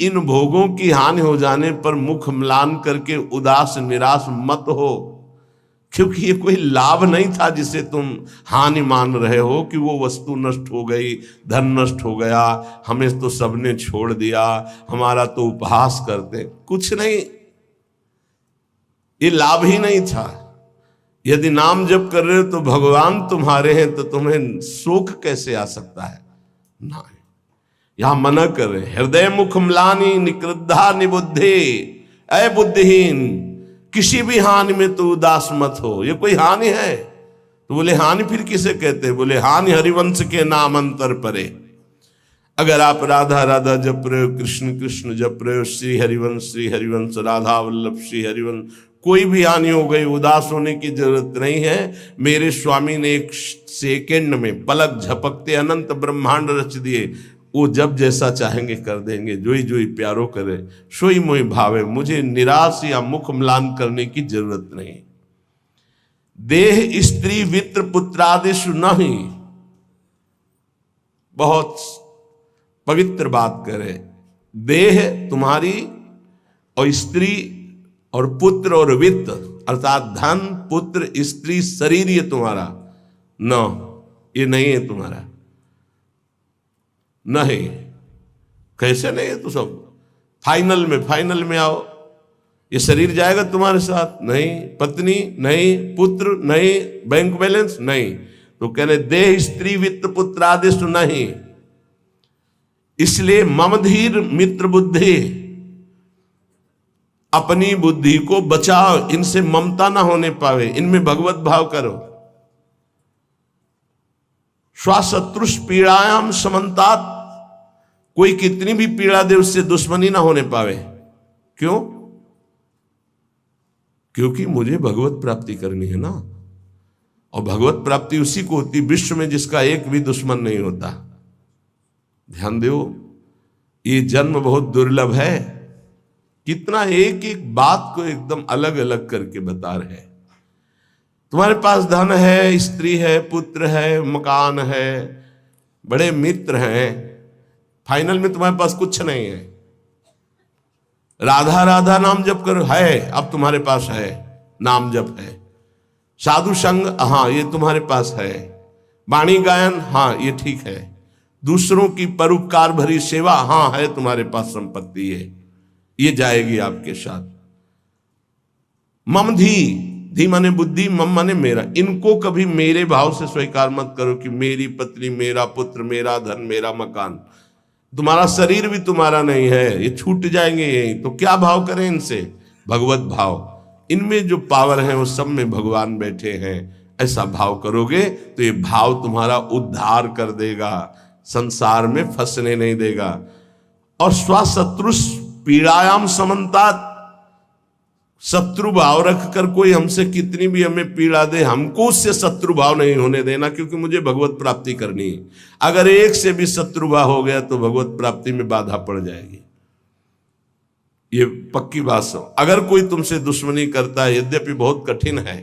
इन भोगों की हानि हो जाने पर मुख म्लान करके उदास निराश मत हो, क्योंकि ये कोई लाभ नहीं था जिसे तुम हानि मान रहे हो कि वो वस्तु नष्ट हो गई, धन नष्ट हो गया, हमें तो सबने छोड़ दिया, हमारा तो उपहास करते। कुछ नहीं, ये लाभ ही नहीं था। यदि नाम जप कर रहे हो तो भगवान तुम्हारे हैं, तो तुम्हें शोक कैसे आ सकता है? ना, यहां मना कर रहे, हृदय मुख म्लानी निकृद्धा निबुद्धि, ऐ बुद्धिहीन किसी भी हानि में तो उदास मत हो। ये कोई हानि है? तो बोले हानि फिर किसे कहते हैं? बोले हानि हरिवंश के नाम अंतर परे। अगर आप राधा राधा जप रहे हो, कृष्ण कृष्ण जप रहे हो, श्री हरिवंश राधा वल्लभ श्री हरिवंश, कोई भी हानि हो गई, उदास होने की जरूरत नहीं है। मेरे स्वामी ने एक सेकंड में पलक झपकते अनंत ब्रह्मांड रच दिए। वो जब जैसा चाहेंगे कर देंगे, जोई जोई प्यारो करे सोई मोई भावे। मुझे निराश या मुख म्लान करने की जरूरत नहीं। देह स्त्री वित्र पुत्रादिशु नहीं, बहुत पवित्र बात करे। देह तुम्हारी और स्त्री और पुत्र और वित्त अर्थात धन पुत्र स्त्री शरीर ये तुम्हारा न, ये नहीं है तुम्हारा। नहीं, कैसे नहीं है? तो सब फाइनल में आओ, ये शरीर जाएगा तुम्हारे साथ? नहीं। पत्नी नहीं, पुत्र नहीं, बैंक बैलेंस नहीं। तो कहने देह स्त्री वित्त पुत्र आदेश नहीं। इसलिए ममधीर मित्र बुद्धि, अपनी बुद्धि को बचाओ, इनसे ममता ना होने पावे, इनमें भगवत भाव करो। स्वशत्रुष पीड़ायाम समन्तात, कोई कितनी भी पीड़ा दे उससे दुश्मनी ना होने पावे। क्यों? क्योंकि मुझे भगवत प्राप्ति करनी है ना। और भगवत प्राप्ति उसी को होती विश्व में जिसका एक भी दुश्मन नहीं होता। ध्यान दो, ये जन्म बहुत दुर्लभ है। कितना एक एक बात को एकदम अलग अलग करके बता रहे हैं। तुम्हारे पास धन है, स्त्री है, पुत्र है, मकान है, बड़े मित्र हैं, फाइनल में तुम्हारे पास कुछ नहीं है। राधा राधा नाम जप करो, है, अब तुम्हारे पास है, नाम जप है। साधु संग, हाँ ये तुम्हारे पास है। वाणी गायन, हाँ ये ठीक है। दूसरों की परोपकार भरी सेवा, हाँ है तुम्हारे पास संपत्ति है, ये जाएगी आपके साथ। मम धी माने बुद्धि, मम माने मेरा। इनको कभी मेरे भाव से स्वीकार मत करो कि मेरी पत्नी, मेरा पुत्र, मेरा धन, मेरा मकान। तुम्हारा शरीर भी तुम्हारा नहीं है, ये छूट जाएंगे यही। तो क्या भाव करें इनसे? भगवत भाव। इनमें जो पावर है वो सब में भगवान बैठे हैं, ऐसा भाव करोगे तो ये भाव तुम्हारा उद्धार कर देगा, संसार में फंसने नहीं देगा। और स्वशत्रुष पीड़ायाम समन्तात, शत्रु भाव रखकर कोई हमसे कितनी भी हमें पीड़ा दे, हमको उससे शत्रु भाव नहीं होने देना, क्योंकि मुझे भगवत प्राप्ति करनी है। अगर एक से भी शत्रु भाव हो गया तो भगवत प्राप्ति में बाधा पड़ जाएगी, ये पक्की बात सब। अगर कोई तुमसे दुश्मनी करता है, यद्यपि बहुत कठिन है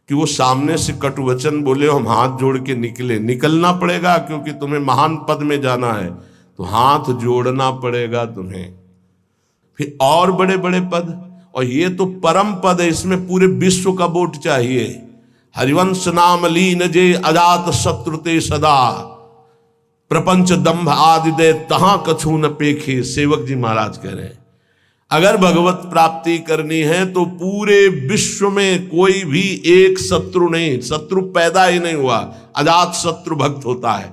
कि वो सामने से कटु वचन बोले, हम हाथ जोड़ के निकलना पड़ेगा, क्योंकि तुम्हें महान पद में जाना है, तो हाथ जोड़ना पड़ेगा तुम्हें। फिर और बड़े बड़े पद, और ये तो परम पद है, इसमें पूरे विश्व का वोट चाहिए। हरिवंश नाम लीन जे अजात शत्रुते सदा, प्रपंच दंभ आदि दे तहां कछु न पेखे। सेवक जी महाराज कह रहे हैं, अगर भगवत प्राप्ति करनी है तो पूरे विश्व में कोई भी एक शत्रु नहीं, शत्रु पैदा ही नहीं हुआ। अजात शत्रु भक्त होता है,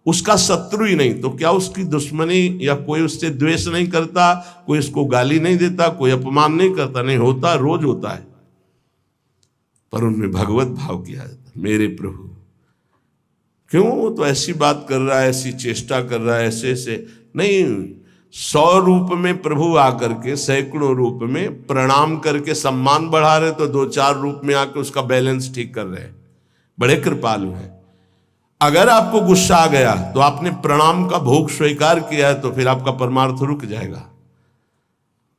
उसका शत्रु ही नहीं, तो क्या उसकी दुश्मनी या कोई उससे द्वेष नहीं करता, कोई उसको गाली नहीं देता, कोई अपमान नहीं करता? नहीं होता, रोज होता है। पर उनमें भगवत भाव किया जाता, मेरे प्रभु क्यों वो तो ऐसी बात कर रहा है, ऐसी चेष्टा कर रहा है, ऐसे ऐसे नहीं। 100 रूप में प्रभु आकर के, सैकड़ों रूप में प्रणाम करके सम्मान बढ़ा रहे, तो 2-4 रूप में आकर उसका बैलेंस ठीक कर रहे हैं। बड़े कृपालु हैं। अगर आपको गुस्सा आ गया तो आपने प्रणाम का भोग स्वीकार किया है, तो फिर आपका परमार्थ रुक जाएगा।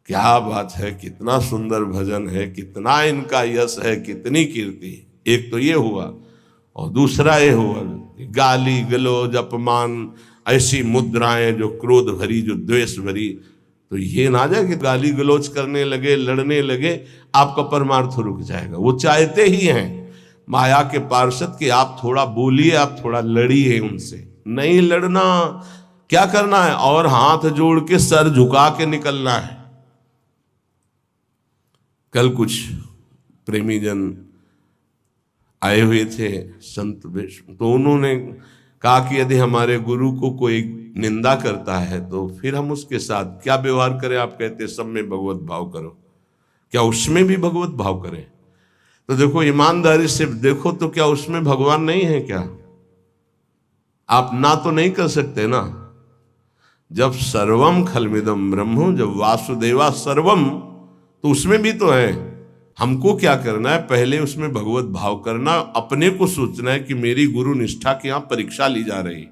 क्या बात है, कितना सुंदर भजन है, कितना इनका यश है, कितनी कीर्ति। एक तो ये हुआ, और दूसरा ये हुआ गाली गलौज अपमान, ऐसी मुद्राएं जो क्रोध भरी, जो द्वेष भरी, तो ये ना जाए कि गाली गलौज करने लगे, लड़ने लगे, आपका परमार्थ रुक जाएगा। वो चाहते ही हैं माया के पार्षद कि आप थोड़ा बोलिए, आप थोड़ा लड़िए उनसे। नहीं लड़ना, क्या करना है, और हाथ जोड़ के सर झुका के निकलना है। कल कुछ प्रेमी जन आए हुए थे संत विष्णु, तो उन्होंने कहा कि यदि हमारे गुरु को कोई निंदा करता है तो फिर हम उसके साथ क्या व्यवहार करें। आप कहते सब में भगवत भाव करो, क्या उसमें भी भगवत भाव करें? तो देखो, ईमानदारी से देखो तो क्या उसमें भगवान नहीं है क्या? आप ना तो नहीं कर सकते ना। जब सर्वम खलमिदम ब्रह्म, जब वासुदेवा सर्वम, तो उसमें भी तो है। हमको क्या करना है, पहले उसमें भगवत भाव करना, अपने को सोचना है कि मेरी गुरु निष्ठा की यहाँ परीक्षा ली जा रही,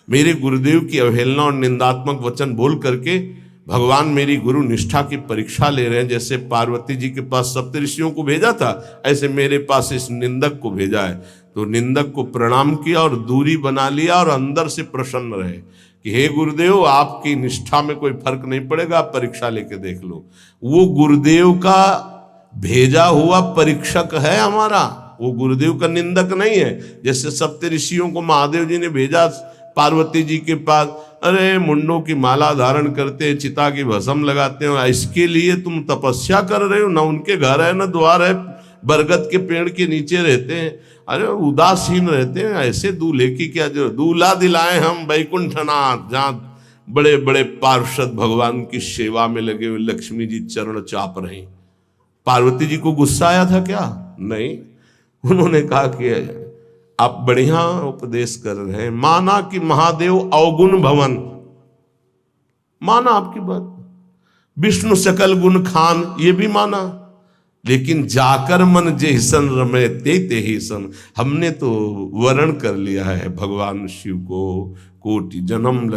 मेरे गुरुदेव की अवहेलना और निंदात्मक वचन बोल करके भगवान मेरी गुरु निष्ठा की परीक्षा ले रहे हैं। जैसे पार्वती जी के पास सप्तऋषियों को भेजा था, ऐसे मेरे पास इस निंदक को भेजा है। तो निंदक को प्रणाम किया और दूरी बना लिया और अंदर से प्रसन्न रहे कि हे गुरुदेव, आपकी निष्ठा में कोई फर्क नहीं पड़ेगा, आप परीक्षा लेके देख लो। वो गुरुदेव का भेजा हुआ परीक्षक है हमारा, वो गुरुदेव का निंदक नहीं है। जैसे सप्तऋषियों को महादेव जी ने भेजा पार्वती जी के पास, अरे मुंडों की माला धारण करते हैं, चिता की भस्म लगाते हो, इसके लिए तुम तपस्या कर रहे हो? ना उनके घर है ना द्वार है, बरगद के पेड़ के नीचे रहते हैं, अरे उदासीन रहते हैं, ऐसे दूल्हे की क्या जरूरत? दूल्हा दिलाए हम वैकुंठनाथ, जहाँ बड़े बड़े पार्षद भगवान की सेवा में लगे हुए लक्ष्मी जी चरण चाप रही। पार्वती जी को गुस्सा आया था क्या? नहीं, उन्होंने कहा कि आप बढ़िया उपदेश कर रहे हैं, माना कि महादेव अवगुण भवन, माना आपकी बात, विष्णु सकल गुण खान, ये भी माना, लेकिन जाकर मन जैसन रमे ते ही सन, हमने तो वर्ण कर लिया है भगवान शिव को, कोटि जन्म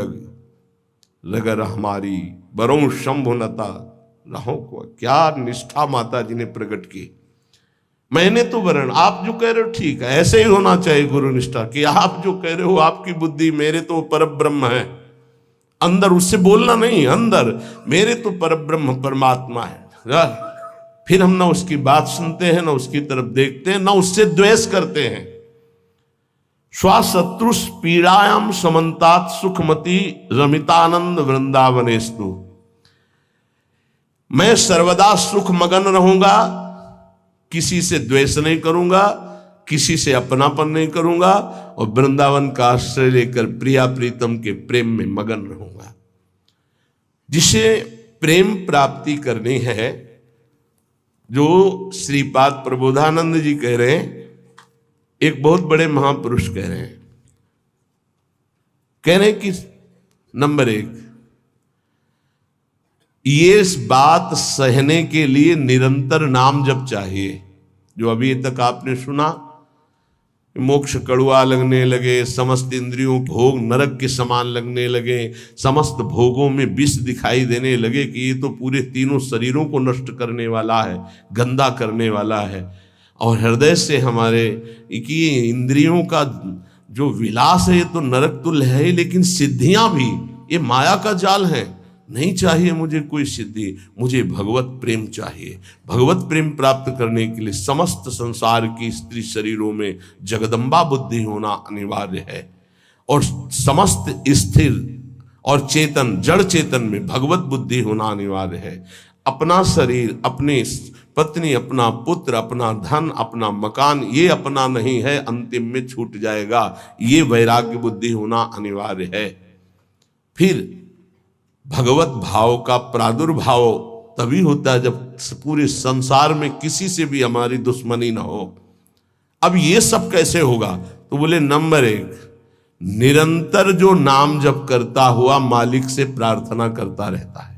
लगर हमारी बरों शंभुनता रहो को। क्या निष्ठा माता जी ने प्रकट की। मैंने तो वर्ण, आप जो कह रहे हो ठीक है, ऐसे ही होना चाहिए गुरु निष्ठा कि आप जो कह रहे हो आपकी बुद्धि, मेरे तो परब्रह्म है अंदर, उससे बोलना नहीं, अंदर मेरे तो परब्रह्म परमात्मा है। फिर हम ना उसकी बात सुनते हैं, ना उसकी तरफ देखते हैं, ना उससे द्वेष करते हैं। स्वाशत्रुष पीड़ायाम समन्तात सुखमती रमितानंद वृंदावनेस्तु, मैं सर्वदा सुख मगन रहूंगा, किसी से द्वेष नहीं करूंगा, किसी से अपनापन नहीं करूंगा, और वृंदावन का आश्रय लेकर प्रिया प्रीतम के प्रेम में मगन रहूंगा। जिसे प्रेम प्राप्ति करनी है, जो श्रीपाद प्रबोधानंद जी कह रहे हैं, एक बहुत बड़े महापुरुष कह रहे हैं कि नंबर 1, ये इस बात सहने के लिए निरंतर नाम जप चाहिए। जो अभी तक आपने सुना, मोक्ष कड़ुआ लगने लगे, समस्त इंद्रियों भोग नरक के समान लगने लगे, समस्त भोगों में विष दिखाई देने लगे कि ये तो पूरे तीनों शरीरों को नष्ट करने वाला है, गंदा करने वाला है, और हृदय से हमारे कि इंद्रियों का जो विलास है ये तो नरक तुल्य है, लेकिन सिद्धियां भी ये माया का जाल है। नहीं चाहिए मुझे कोई सिद्धि, मुझे भगवत प्रेम चाहिए। भगवत प्रेम प्राप्त करने के लिए समस्त संसार की स्त्री शरीरों में जगदम्बा बुद्धि होना अनिवार्य है, और समस्त स्थिर और चेतन जड़ चेतन में भगवत बुद्धि होना अनिवार्य है। अपना शरीर, अपनी पत्नी, अपना पुत्र, अपना धन, अपना मकान, ये अपना नहीं है, अंतिम में छूट जाएगा, ये वैराग्य बुद्धि होना अनिवार्य है। फिर भगवत भाव का प्रादुर्भाव तभी होता है जब पूरे संसार में किसी से भी हमारी दुश्मनी ना हो। अब ये सब कैसे होगा? तो बोले नंबर 1, निरंतर जो नाम जप करता हुआ मालिक से प्रार्थना करता रहता है।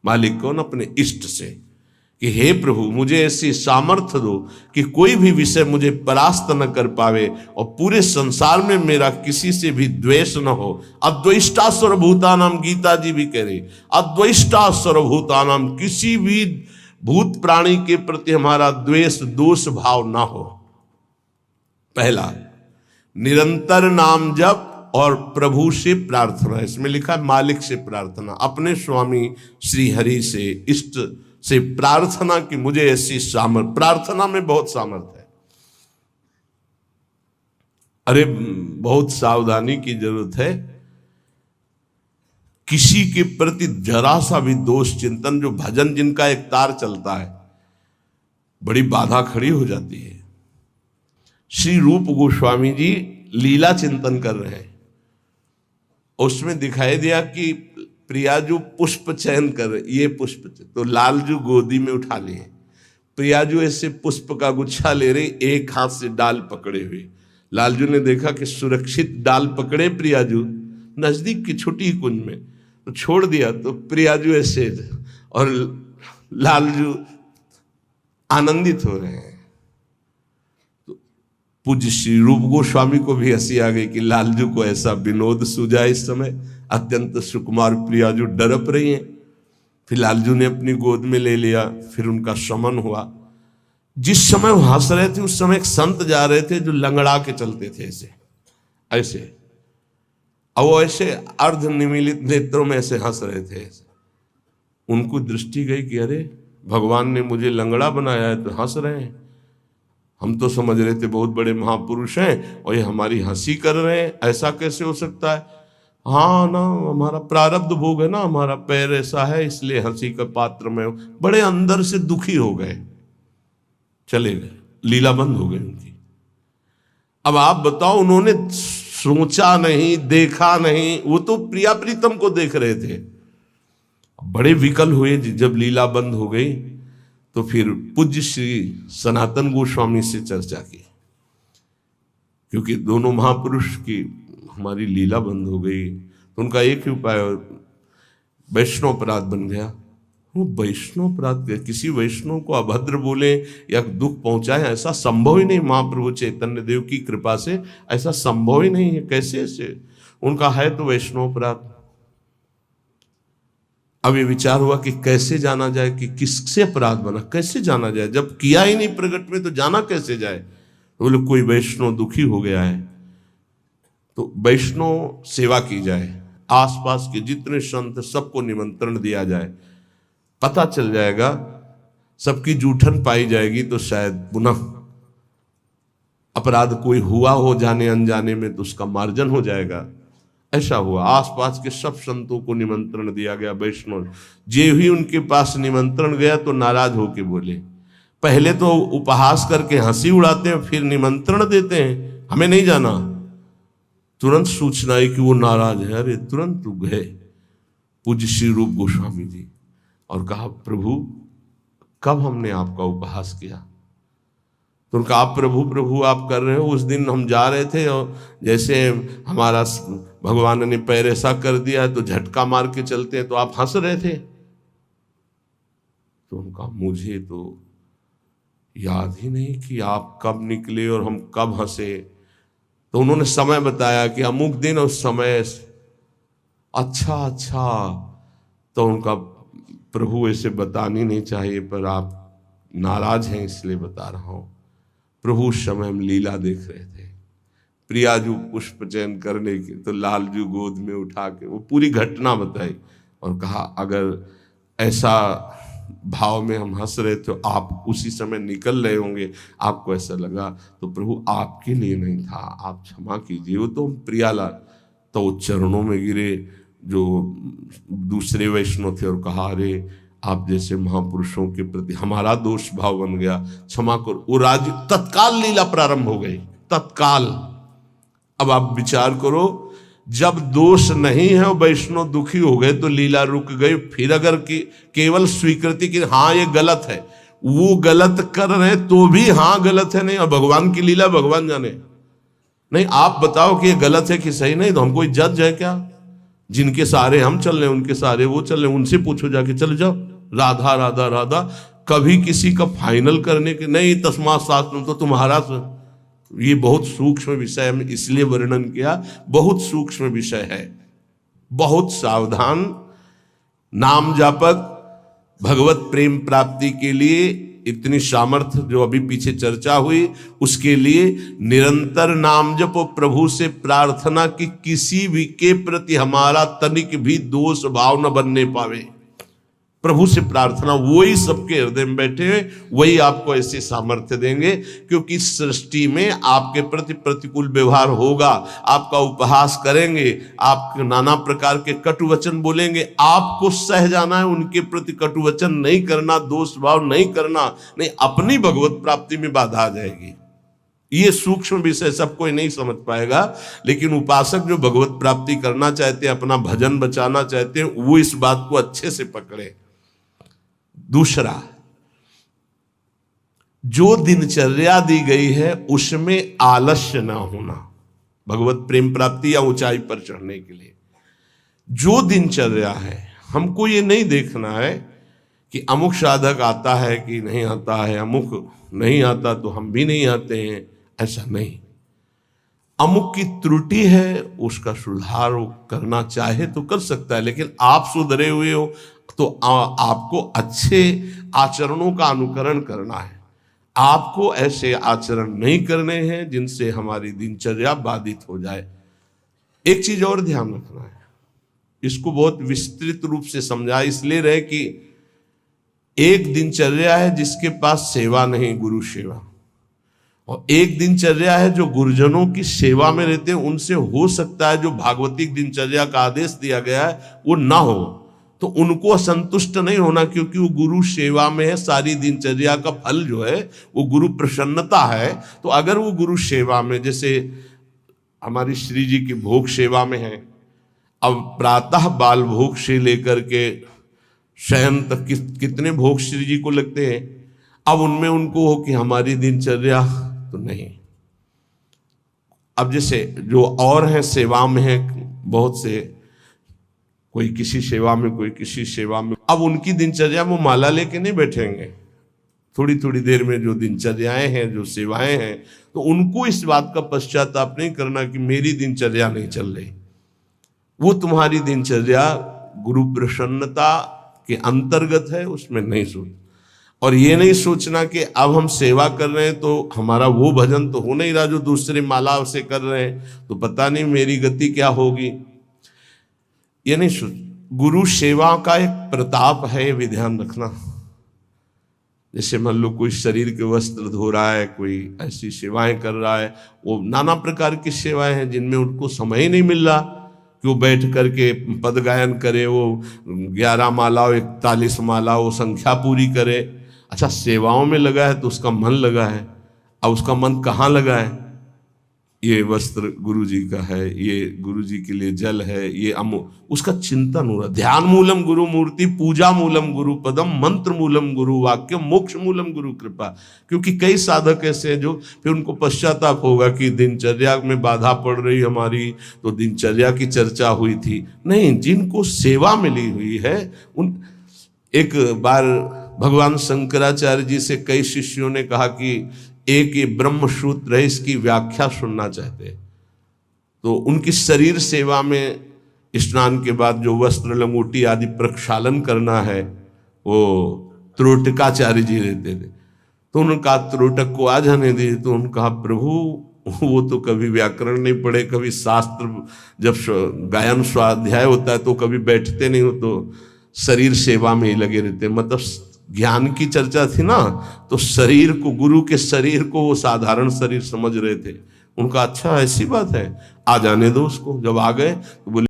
मालिक कौन? अपने इष्ट से, कि हे प्रभु मुझे ऐसी सामर्थ्य दो कि कोई भी विषय मुझे परास्त न कर पावे, और पूरे संसार में मेरा किसी से भी द्वेष न हो। अद्वेष्टा सर्वभूतानाम, गीता जी भी कह रही, अद्वेष्टा सर्वभूतानाम, किसी भी भूत प्राणी के प्रति हमारा द्वेष दोष भाव ना हो। पहला, निरंतर नाम जप और प्रभु से प्रार्थना, इसमें लिखा है मालिक से प्रार्थना, अपने स्वामी श्री हरि से, इष्ट से प्रार्थना कि मुझे ऐसी सामर्थ, प्रार्थना में बहुत सामर्थ है। अरे बहुत सावधानी की जरूरत है। किसी के प्रति जरा सा भी दोष चिंतन, जो भजन जिनका एक तार चलता है, बड़ी बाधा खड़ी हो जाती है। श्री रूप गोस्वामी जी लीला चिंतन कर रहे हैं, उसमें दिखाई दिया कि प्रियाजू पुष्प चयन कर रहे, ये पुष्प, तो लालजू गोदी में उठा लिए, प्रियाजू ऐसे पुष्प का गुच्छा ले रही, एक हाथ से डाल पकड़े हुए। लालजू ने देखा कि सुरक्षित डाल पकड़े प्रियाजू नजदीक की छोटी कुंज में, तो छोड़ दिया, तो प्रियाजू ऐसे और लालजू आनंदित हो रहे हैं। तो पूज्य श्री रूप गोस्वामी को भी हंसी आ गई कि लालजू को ऐसा विनोद सूझा। इस समय अत्यंत सुकुमार प्रियाजू डरप रही हैं। फिर लालजू ने अपनी गोद में ले लिया, फिर उनका शमन हुआ। जिस समय वो हंस रहे थे उस समय एक संत जा रहे थे जो लंगड़ा के चलते थे, ऐसे ऐसे, और वो ऐसे अर्ध निमीलित नेत्रों में ऐसे हंस रहे थे। उनको दृष्टि गई कि अरे भगवान ने मुझे लंगड़ा बनाया है तो हंस रहे हैं, हम तो समझ रहे थे बहुत बड़े महापुरुष हैं और ये हमारी हंसी कर रहे हैं, ऐसा कैसे हो सकता है। हाँ ना, हमारा प्रारब्ध भोग है ना, हमारा पैर ऐसा है इसलिए हंसी का पात्र में। बड़े अंदर से दुखी हो गए, चले गए, लीला बंद हो गई उनकी। अब आप बताओ, उन्होंने सोचा नहीं, देखा नहीं, वो तो प्रिया प्रीतम को देख रहे थे। बड़े विकल हुए जब लीला बंद हो गई, तो फिर पूज्य श्री सनातन गोस्वामी से चर्चा की, क्योंकि दोनों महापुरुष की हमारी लीला बंद हो गई, तो उनका एक ही उपाय, वैष्णव अपराध बन गया। वो वैष्णव अपराध, किसी वैष्णव को अभद्र बोले या दुख पहुंचाए, ऐसा संभव ही नहीं। महाप्रभु चैतन्य देव की कृपा से ऐसा संभव ही नहीं है। कैसे ऐसे उनका है तो वैष्णव अपराध। अब ये विचार हुआ कि कैसे जाना जाए कि किससे अपराध बना, कैसे जाना जाए, जब किया ही नहीं प्रकट में तो जाना कैसे जाए। तो बोले कोई वैष्णव दुखी हो गया है तो वैष्णव सेवा की जाए, आसपास के जितने संत सबको निमंत्रण दिया जाए, पता चल जाएगा, सबकी जूठन पाई जाएगी तो शायद पुनः अपराध कोई हुआ हो जाने अनजाने में तो उसका मार्जन हो जाएगा। ऐसा हुआ, आसपास के सब संतों को निमंत्रण दिया गया। वैष्णव जे ही उनके पास निमंत्रण गया तो नाराज होके बोले, पहले तो उपहास करके हंसी उड़ाते हैं, फिर निमंत्रण देते हैं, हमें नहीं जाना। तुरंत सूचना आई कि वो नाराज है। अरे तुरंत गए पूज्य श्री रूप गोस्वामी जी और कहा, प्रभु कब हमने आपका उपहास किया। तो उनका आप प्रभु प्रभु आप कर रहे हो, उस दिन हम जा रहे थे और जैसे हमारा भगवान ने पैर ऐसा कर दिया तो झटका मार के चलते हैं, तो आप हंस रहे थे। तो उनका मुझे तो याद ही नहीं कि आप कब निकले और हम कब हंसे। तो उन्होंने समय बताया कि अमुक दिन उस समय। अच्छा, तो उनका प्रभु ऐसे बतानी नहीं चाहिए, पर आप नाराज हैं इसलिए बता रहा हूं। प्रभु उस समय हम लीला देख रहे थे, प्रियाजू पुष्प चयन करने की, तो लालजू गोद में उठा के वो पूरी घटना बताई और कहा, अगर ऐसा भाव में हम हंस रहे थे, आप उसी समय निकल रहे होंगे, आपको ऐसा लगा, तो प्रभु आपके लिए नहीं था, आप क्षमा कीजिए। वो तो प्रियालाल, तो वो चरणों में गिरे जो दूसरे वैष्णव थे और कहा, अरे आप जैसे महापुरुषों के प्रति हमारा दोष भाव बन गया, क्षमा करो। वो राज तत्काल लीला प्रारंभ हो गई, तत्काल। अब आप विचार करो, जब दोष नहीं है और वैष्णव दुखी हो गए तो लीला रुक गई। फिर अगर केवल स्वीकृति की हाँ ये गलत है, वो गलत कर रहे हैं तो भी हाँ गलत है, नहीं, और भगवान की लीला भगवान जाने। नहीं, आप बताओ कि ये गलत है कि सही, नहीं तो हम कोई जज है क्या? जिनके सारे हम चल रहे, उनके सारे वो चल रहे, उनसे पूछो जाके, चले जाओ राधा राधा राधा। कभी किसी का फाइनल करने के नहीं, तस्मात् शास्त्रम, तो तुम्हारा ये बहुत सूक्ष्म विषय है, इसलिए वर्णन किया, बहुत सूक्ष्म विषय है। बहुत सावधान। नाम जापक भगवत प्रेम प्राप्ति के लिए इतनी सामर्थ्य जो अभी पीछे चर्चा हुई, उसके लिए निरंतर नाम जपो, प्रभु से प्रार्थना कि किसी भी के प्रति हमारा तनिक भी दोष भाव न बनने पावे। प्रभु से प्रार्थना, वही सबके हृदय में बैठे हुए, वही आपको ऐसे सामर्थ्य देंगे। क्योंकि सृष्टि में आपके प्रति प्रतिकूल व्यवहार होगा, आपका उपहास करेंगे, आप नाना प्रकार के कटु वचन बोलेंगे, आपको सह जाना है, उनके प्रति कटु वचन नहीं करना, दोष भाव नहीं करना, नहीं अपनी भगवत प्राप्ति में बाधा आ जाएगी। ये सूक्ष्म विषय सब कोई नहीं समझ पाएगा, लेकिन उपासक जो भगवत प्राप्ति करना चाहते हैं, अपना भजन बचाना चाहते हैं, वो इस बात को अच्छे से पकड़े। दूसरा, जो दिनचर्या दी गई है उसमें आलस्य ना होना, भगवत प्रेम प्राप्ति या ऊंचाई पर चढ़ने के लिए जो दिनचर्या है, हमको ये नहीं देखना है कि अमुक साधक आता है कि नहीं आता है, अमुक नहीं आता तो हम भी नहीं आते हैं, ऐसा नहीं। अमुक की त्रुटि है, उसका सुधार करना चाहे तो कर सकता है, लेकिन आप सुधरे हुए हो तो आपको अच्छे आचरणों का अनुकरण करना है। आपको ऐसे आचरण नहीं करने हैं जिनसे हमारी दिनचर्या बाधित हो जाए। एक चीज और ध्यान रखना है, इसको बहुत विस्तृत रूप से समझा इसलिए रहे कि एक दिनचर्या है जिसके पास सेवा नहीं, गुरु सेवा, और एक दिनचर्या है जो गुरुजनों की सेवा में रहते हैं। उनसे हो सकता है जो भागवतिक दिनचर्या का आदेश दिया गया है वो ना हो, तो उनको असंतुष्ट नहीं होना, क्योंकि वो गुरु सेवा में है। सारी दिनचर्या का फल जो है वो गुरु प्रसन्नता है। तो अगर वो गुरु सेवा में, जैसे हमारी श्री जी की भोग सेवा में है, अब प्रातः बाल भोग से लेकर के शयन तक कितने भोग श्री जी को लगते हैं, अब उनमें उनको हो कि हमारी दिनचर्या तो नहीं। अब जैसे जो और हैं सेवा में है बहुत से, कोई किसी सेवा में, कोई किसी सेवा में, अब उनकी दिनचर्या वो माला लेके नहीं बैठेंगे। थोड़ी थोड़ी देर में जो दिनचर्याएं हैं, जो सेवाएं हैं, तो उनको इस बात का पश्चाताप नहीं करना कि मेरी दिनचर्या नहीं चल रही। वो तुम्हारी दिनचर्या गुरु प्रसन्नता के अंतर्गत है, उसमें नहीं सोच। और ये नहीं सोचना कि अब हम सेवा कर रहे हैं तो हमारा वो भजन तो हो नहीं रहा जो दूसरे माला से कर रहे हैं, तो पता नहीं मेरी गति क्या होगी। ये नहीं सोच। गुरु सेवा का एक प्रताप है, ये भी ध्यान रखना। जैसे मान लो कोई शरीर के वस्त्र धो रहा है, कोई ऐसी सेवाएं कर रहा है, वो नाना प्रकार की सेवाएं हैं जिनमें उनको समय ही नहीं मिल रहा कि वो बैठ करके पद गायन करे, वो 11 माला, 41 माला, वो संख्या पूरी करे। अच्छा, सेवाओं में लगा है तो उसका मन लगा है। अब उसका मन कहाँ लगा है? ये वस्त्र गुरु जी का है, ये गुरु जी के लिए जल है, ये उसका चिंतन हो रहा। ध्यान मूलम गुरु मूर्ति, पूजा मूलम गुरु पदम, मंत्र मूलम गुरु वाक्य, मोक्ष मूलम गुरु कृपा। क्योंकि कई साधक ऐसे हैं जो फिर उनको पश्चाताप होगा कि दिनचर्या में बाधा पड़ रही हमारी, तो दिनचर्या की चर्चा हुई थी। नहीं, जिनको सेवा मिली हुई है उन। एक बार भगवान शंकराचार्य जी से कई शिष्यों ने कहा कि एक ये ब्रह्म सूत्र है, इसकी व्याख्या सुनना चाहते। तो उनकी शरीर सेवा में स्नान के बाद जो वस्त्र लंगोटी आदि प्रक्षालन करना है, वो त्रोटकाचार्य जी रहते थे। तो उन्होंने कहा त्रोटक को आ जाने दीजिए। तो उन्होंने कहा प्रभु वो तो कभी व्याकरण नहीं पढ़े, कभी शास्त्र, जब गायन स्वाध्याय होता है तो कभी बैठते नहीं हो, तो शरीर सेवा में ही लगे रहते। मतलब ज्ञान की चर्चा थी ना, तो शरीर को, गुरु के शरीर को वो साधारण शरीर समझ रहे थे। उनका अच्छा ऐसी बात है, आ जाने दो उसको। जब आ गए तो बोले